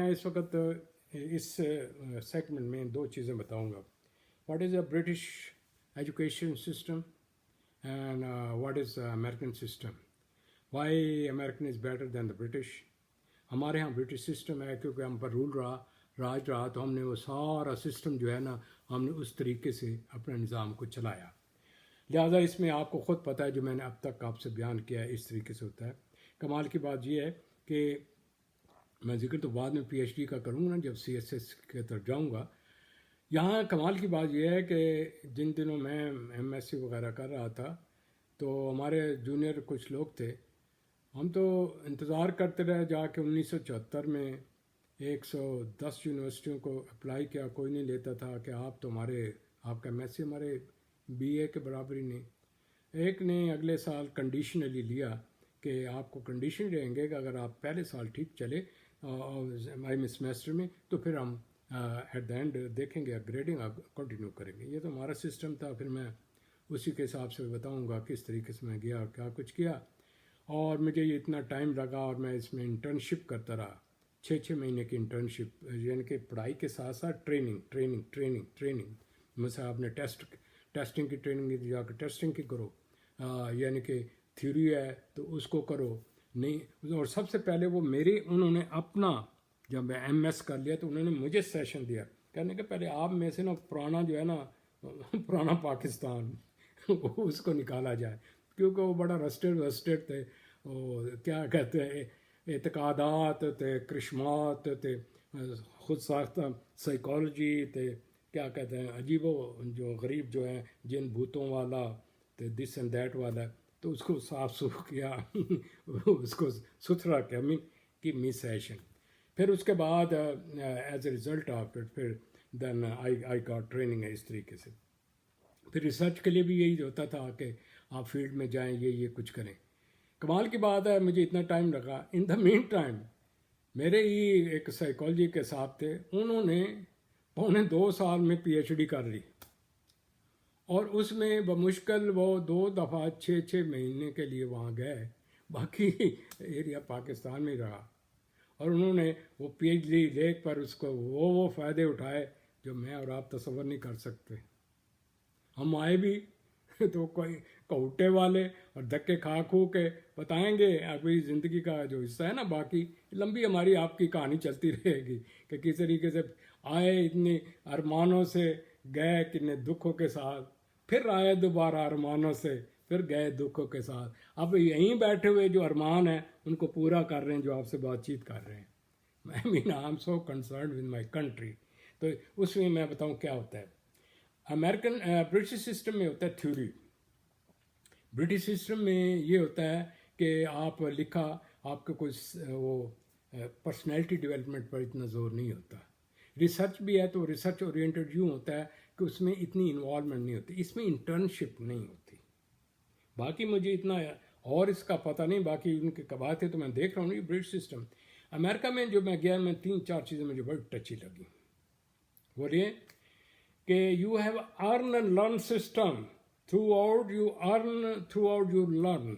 اس وقت اس سیگمنٹ میں دو چیزیں بتاؤں گا. What is a British education system and what is American system. Why American is better than the British. ہمارے یہاں برٹش سسٹم ہے کیونکہ ہم پر راج رہا تو ہم نے وہ سارا سسٹم جو ہے نا ہم نے اس طریقے سے اپنے نظام کو چلایا. لہٰذا اس میں آپ کو خود پتہ ہے جو میں نے اب تک آپ سے بیان کیا ہے اس طریقے سے ہوتا ہے. کمال کی بات یہ ہے کہ میں ذکر تو بعد میں پی ایچ ڈی کا کروں گا جب سی ایس ایس کی طرف جاؤں گا. یہاں کمال کی بات یہ ہے کہ جن دنوں میں ایم ایس سی وغیرہ کر رہا تھا تو ہمارے جونیئر کچھ لوگ تھے. ہم تو انتظار کرتے رہے جا کے 1974 میں 110 یونیورسٹیوں کو اپلائی کیا, کوئی نہیں لیتا تھا کہ آپ تو آپ کا ایم ایس سی ہمارے بی اے کے برابر ہی نہیں. ایک نے اگلے سال کنڈیشنلی لیا کہ آپ کو کنڈیشن دیں گے کہ اگر آپ پہلے سال ٹھیک چلے سیمیسٹر میں تو پھر ہم ایٹ دا اینڈ دیکھیں گے گریڈنگ آپ کنٹینیو کریں گے. یہ تو ہمارا سسٹم تھا. پھر میں اسی کے حساب سے بتاؤں گا کس طریقے سے میں گیا کیا کچھ کیا. اور مجھے یہ اتنا ٹائم لگا اور میں اس میں انٹرنشپ کرتا رہا 6 مہینے کی انٹرنشپ, یعنی کہ پڑھائی کے ساتھ ساتھ ٹریننگ. مثلا آپ نے ٹیسٹنگ کی ٹریننگ جا کے ٹیسٹنگ کی کرو, یعنی کہ تھیوری ہے تو اس کو کرو نہیں. اور سب سے پہلے وہ انہوں نے اپنا جب میں ایم ایس کر لیا تو انہوں نے مجھے سیشن دیا کہنے کہ پہلے آپ میں سے نا پرانا جو ہے نا پرانا پاکستان اس کو نکالا جائے, کیونکہ وہ بڑا رسٹڈ تھے. وہ کیا کہتے ہیں اعتقادات تھے, کرشمات تھے, خود ساختہ سائیکالوجی تھے, کیا کہتے ہیں عجیب و جو غریب جو ہیں جن بھوتوں والا تو دس اینڈ دیٹ والا. تو اس کو صاف کیا اس کو ستھرا کیا می سیشن. پھر اس کے بعد as a result of it پھر دین آئی گاٹ ٹریننگ ہے اس طریقے سے. پھر ریسرچ کے لیے بھی یہی ہوتا تھا کہ آپ فیلڈ میں جائیں یہ کچھ کریں. کمال کی بات ہے مجھے اتنا ٹائم لگا. ان دا مین ٹائم میرے ہی ایک سائیکالوجی کے صاحب تھے, انہوں نے 2.25 سال میں پی ایچ ڈی کر لی اور اس میں بمشکل وہ 2 دفعہ 6 مہینے کے لیے وہاں گئے, باقی ایریا پاکستان میں رہا. اور انہوں نے وہ پی ایچ ڈی لے پر اس کو وہ فائدے اٹھائے جو میں اور آپ تصور نہیں کر سکتے. ہم آئے بھی تو کوئی کوٹے والے اور دھکے کھا کے بتائیں گے ابھی زندگی کا جو حصہ ہے نا, باقی لمبی ہماری آپ کی کہانی چلتی رہے گی کہ کس طریقے سے آئے اتنے ارمانوں سے گئے کتنے دکھوں کے ساتھ, پھر آئے دوبارہ ارمانوں سے پھر گئے دکھوں کے ساتھ. اب یہیں بیٹھے ہوئے جو ارمان ہیں ان کو پورا کر رہے ہیں جو آپ سے بات چیت کر رہے ہیں. I am so concerned with my country. تو اس میں بتاؤں کیا ہوتا ہے. برٹش سسٹم میں ہوتا ہے تھیوری. برٹش سسٹم میں یہ ہوتا ہے کہ آپ لکھا آپ کا کوئی وہ پرسنالٹی ڈیولپمنٹ پر اتنا زور نہیں ہوتا. ریسرچ بھی ہے تو ریسرچ اورینٹڈ یوں ہوتا ہے کہ اس میں اتنی انوالومنٹ نہیں ہوتی, اس میں انٹرنشپ نہیں ہوتی. باقی مجھے اتنا اور اس کا پتہ نہیں, باقی ان کے قواعد تو میں دیکھ رہا ہوں. یہ برٹش سسٹم امریکہ میں جو میں گیا میں 3-4 چیزیں مجھے بڑی ٹچی لگی. بولیے کہ you have earn and learn system through out you learn.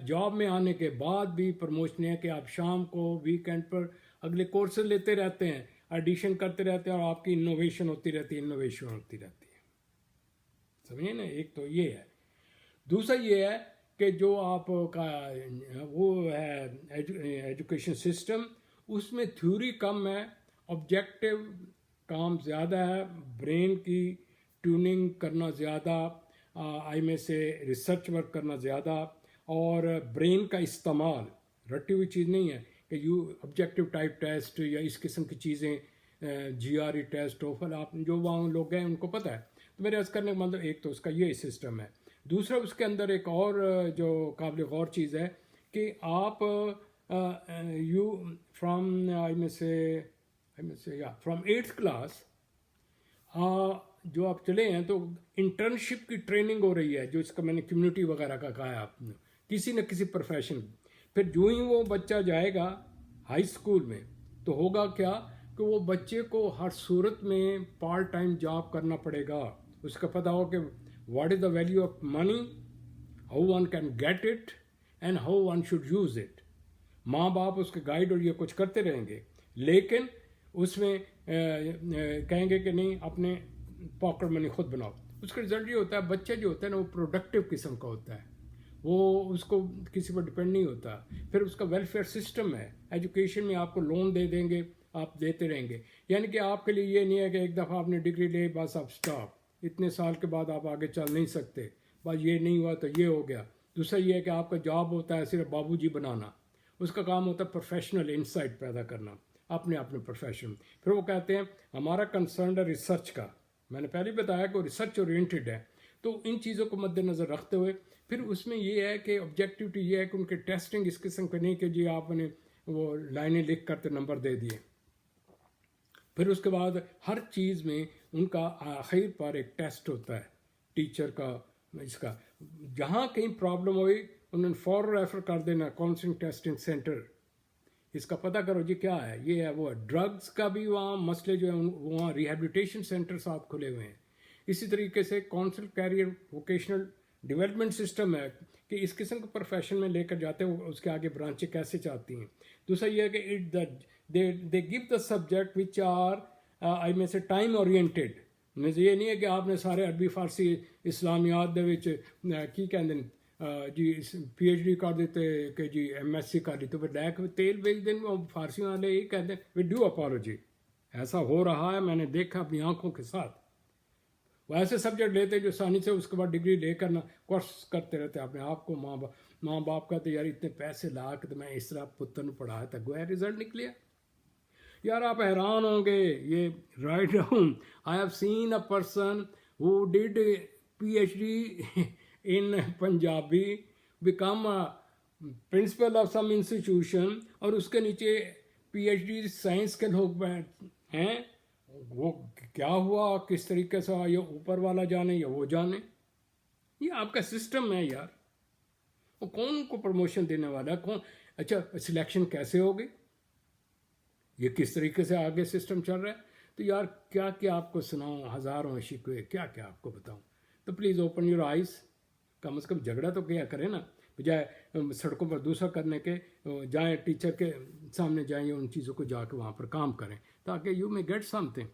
Job میں آنے کے بعد بھی پروموشن ہے کہ آپ شام کو ویکینڈ پر اگلے کورسز لیتے رہتے ہیں, ایڈیشن کرتے رہتے ہیں اور آپ کی انوویشن ہوتی رہتی ہے. سمجھے نا, ایک تو یہ ہے. دوسرا یہ ہے کہ جو آپ کا وہ ہے ایجوکیشن سسٹم, اس میں تھیوری کم ہے, آبجیکٹیو کام زیادہ ہے, برین کی ٹیوننگ کرنا زیادہ, آئی میں سے ریسرچ ورک کرنا زیادہ, اور برین کا استعمال رٹی ہوئی چیز نہیں ہے کہ آبجیکٹیو ٹائپ ٹیسٹ یا اس قسم کی چیزیں GRE ٹیسٹ ٹوفل آپ جو وہاں لوگ گئے ان کو پتہ ہے. تو میرے عرض کرنے کا مطلب ایک تو اس کا یہ سسٹم ہے. دوسرا اس کے اندر ایک اور جو قابل غور چیز ہے کہ آپ فرام آئی میں سے فرام 8th کلاس جو آپ چلے ہیں تو انٹرنشپ کی ٹریننگ ہو رہی ہے, جو اس کا میں نے کمیونٹی وغیرہ کا کہا ہے آپ نے, کسی نہ کسی پروفیشن. پھر جو ہی وہ بچہ جائے گا ہائی اسکول میں تو ہوگا کیا کہ وہ بچے کو ہر صورت میں پارٹ ٹائم جاب کرنا پڑے گا. اس کا پتہ ہو کہ what is the value of money, how one can get it and how one should use it. ماں باپ اس کے گائیڈ اور یہ کچھ کرتے رہیں گے. لیکن اس میں کہیں گے کہ نہیں اپنے پاکٹ منی خود بناؤ. اس کا رزلٹ یہ ہوتا ہے بچہ جو ہوتا ہے نا وہ پروڈکٹیو قسم کا ہوتا ہے, وہ اس کو کسی پر ڈپینڈ نہیں ہوتا. پھر اس کا ویلفیئر سسٹم ہے. ایجوکیشن میں آپ کو لون دے دیں گے, آپ دیتے رہیں گے. یعنی کہ آپ کے لیے یہ نہیں ہے کہ ایک دفعہ آپ نے ڈگری لے بس آپ اسٹاپ, اتنے سال کے بعد آپ آگے چل نہیں سکتے, بس یہ نہیں ہوا تو یہ ہو گیا. دوسرا یہ ہے کہ آپ کا جاب ہوتا ہے صرف بابو جی بنانا, اس کا کام ہوتا ہے پروفیشنل انسائٹ پیدا کرنا اپنے پروفیشن. پھر وہ کہتے ہیں ہمارا کنسرن ہے ریسرچ کا. میں نے پہلے بتایا کہ وہ ریسرچ اورینٹیڈ ہے. تو ان چیزوں کو مد نظر رکھتے ہوئے پھر اس میں یہ ہے کہ آبجیکٹیوٹی یہ ہے کہ ان کے ٹیسٹنگ اس قسم کے نہیں کہ جی آپ نے وہ لائنیں لکھ کرتے نمبر دے دیے. پھر اس کے بعد ہر چیز میں ان کا آخر پر ایک ٹیسٹ ہوتا ہے ٹیچر کا, اس کا جہاں کہیں پرابلم ہوئی انہوں نے فوراً ریفر کر دینا کاؤنسلنگ ٹیسٹنگ سینٹر, اس کا پتہ کرو جی کیا ہے, یہ ہے وہ ہے. ڈرگس کا بھی وہاں مسئلے جو ہیں وہاں ریہیبلیٹیشن سینٹر ساتھ کھلے ہوئے ہیں. اسی طریقے سے counsel career vocational development system ہے کہ اس قسم کے پروفیشن میں لے کر جاتے ہیں, اس کے آگے برانچیں کیسے چاہتی ہیں. دوسرا یہ ہے کہ they gave the subject which are I میں سے ٹائم اورینٹیڈ. یہ نہیں ہے کہ آپ نے سارے عربی فارسی اسلامیات دے وچ کی کہندے جی پی ایچ ڈی کر دیتے کہ جی ایم ایس سی کر لی تو پھر لے کے تیل بیچ دیں. فارسی والے یہی کہتے ہیں وی ڈو اپالوجی. ایسا ہو رہا ہے, میں نے دیکھا اپنی آنکھوں کے ساتھ. وہ ایسے سبجیکٹ لیتے جو آسانی سے اس کے بعد ڈگری لے کر نا کورس کرتے رہتے اپنے آپ کو. ماں باپ کہتے یار اتنے پیسے لا کے تو میں اس طرح پتر نے پڑھایا تھا, گویا رزلٹ نکلیا. یار آپ حیران ہوں گے. یہ write down I have seen a person who did P H D in Punjabi became principal of some institution, اور اس کے نیچے پی ایچ ڈی سائنس کے لوگ ہیں. وہ کیا ہوا کس طریقے سے, یہ اوپر والا جانے یا وہ جانے. یہ آپ کا سسٹم ہے یار. وہ کون کو پروموشن دینے والا ہے, کون. اچھا سلیکشن کیسے ہوگی, یہ کس طریقے سے آگے سسٹم چل رہا ہے. تو یار کیا کیا آپ کو سناؤں, ہزاروں شکوے کیا کیا آپ کو بتاؤں. تو پلیز اوپن یور آئیز. کم از کم جھگڑا تو کیا کریں نا, بجائے سڑکوں پر دوسرا کرنے کے جائیں ٹیچر کے سامنے جائیں ان چیزوں کو جا کے وہاں پر کام کریں تاکہ یو میں گیٹ سم تھنگ.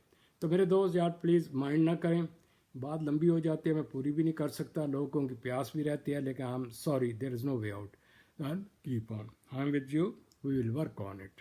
تو میرے دوست یار پلیز مائنڈ نہ کریں, بات لمبی ہو جاتی ہے, میں پوری بھی نہیں کر سکتا, لوگوں کی پیاس بھی رہتی ہے, لیکن I am sorry there is no way out. Keep on, I am with you, we will work on it.